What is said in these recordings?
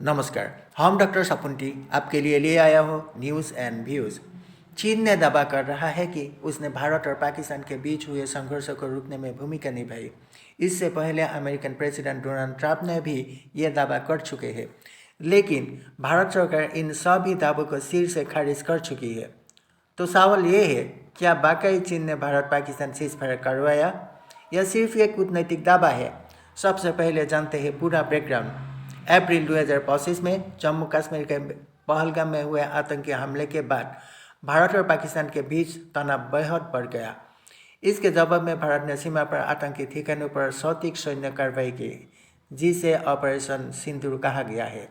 नमस्कार, हम डॉक्टर सपुंटी आपके लिए ले आया हूँ न्यूज़ एंड व्यूज़। चीन ने दावा कर रहा है कि उसने भारत और पाकिस्तान के बीच हुए संघर्ष को रोकने में भूमिका निभाई। इससे पहले अमेरिकन प्रेसिडेंट डोनाल्ड ट्रंप ने भी ये दावा कर चुके हैं, लेकिन भारत सरकार इन सभी दावों को सिर से खारिज कर चुकी है। तो सवाल ये है, क्या वाकई चीन ने भारत पाकिस्तान सीज़फायर करवाया या सिर्फ एक कूटनैतिक दावा है? सबसे पहले जानते हैं पूरा बैकग्राउंड। अप्रैल 2025 में जम्मू कश्मीर के पहलगाम में हुए आतंकी हमले के बाद भारत और पाकिस्तान के बीच तनाव बेहद बढ़ गया। इसके जवाब में भारत ने सीमा पर आतंकी ठिकानों पर सटीक सैन्य कार्रवाई की, जिसे ऑपरेशन सिंदूर कहा गया है।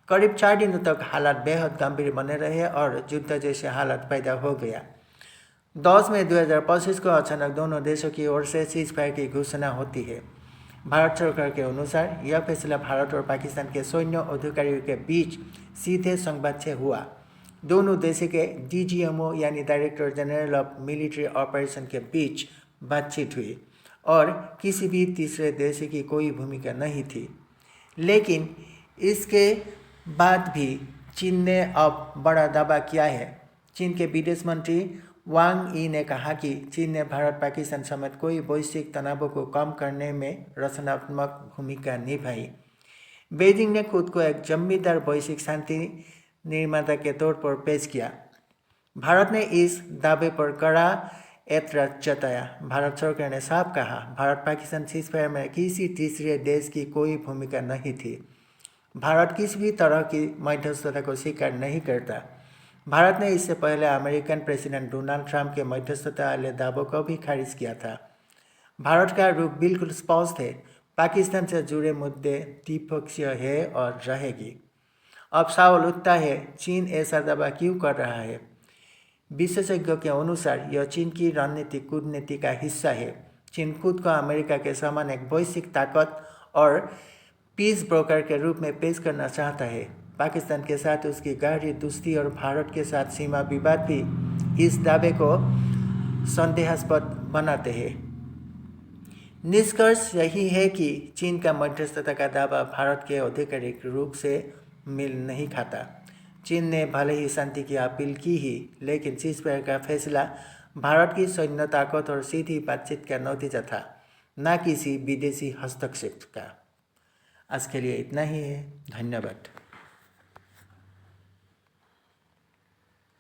करीब 4 दिनों तक हालात बेहद गंभीर बने रहे और युद्ध जैसे हालात पैदा हो गया। 10 मई 2025 को अचानक दोनों देशों की ओर से सीज़फायर की घोषणा होती है। भारत सरकार के अनुसार यह फैसला भारत और पाकिस्तान के सैन्य अधिकारियों के बीच सीधे संवाद से हुआ। दोनों देशों के DGMO यानी director general of military operation के बीच बातचीत हुई और किसी भी तीसरे देश की कोई भूमिका नहीं थी। लेकिन इसके बाद भी चीन ने अब बड़ा दावा किया है। चीन के विदेश मंत्री वांग यी ने कहा कि चीन ने भारत पाकिस्तान समेत कोई वैश्विक तनावों को कम करने में रचनात्मक भूमिका निभाई। बीजिंग ने खुद को एक जिम्मेदार वैश्विक शांति निर्माता के तौर पर पेश किया। भारत ने इस दावे पर कड़ा ऐतराज जताया। भारत सरकार ने साफ कहा, भारत पाकिस्तान सीज़फायर में किसी तीसरे देश की कोई भूमिका नहीं थी। भारत किसी भी तरह की मध्यस्थता को स्वीकार नहीं करता। भारत ने इससे पहले अमेरिकन प्रेसिडेंट डोनाल्ड ट्रंप के मध्यस्थता वाले दावों को भी खारिज किया था। भारत का रुख बिल्कुल स्पष्ट है, पाकिस्तान से जुड़े मुद्दे द्विपक्षीय है और रहेगी। अब सवाल उठता है, चीन ऐसा दावा क्यों कर रहा है? विशेषज्ञों के अनुसार यह चीन की रणनीतिक कूटनीति का हिस्सा है। चीन खुद को अमेरिका के समान एक वैश्विक ताकत और पीस ब्रोकर के रूप में पेश करना चाहता है। पाकिस्तान के साथ उसकी गहरी दोस्ती और भारत के साथ सीमा विवाद भी इस दावे को संदेहास्पद बनाते हैं। निष्कर्ष यही है कि चीन का मध्यस्थता का दावा भारत के आधिकारिक रूप से मेल नहीं खाता। चीन ने भले ही शांति की अपील की ही, लेकिन सीज़फायर का फैसला भारत की सैन्य ताकत और सीधी बातचीत का नतीजा था, न किसी विदेशी हस्तक्षेप का। आज के लिए इतना ही है। धन्यवाद।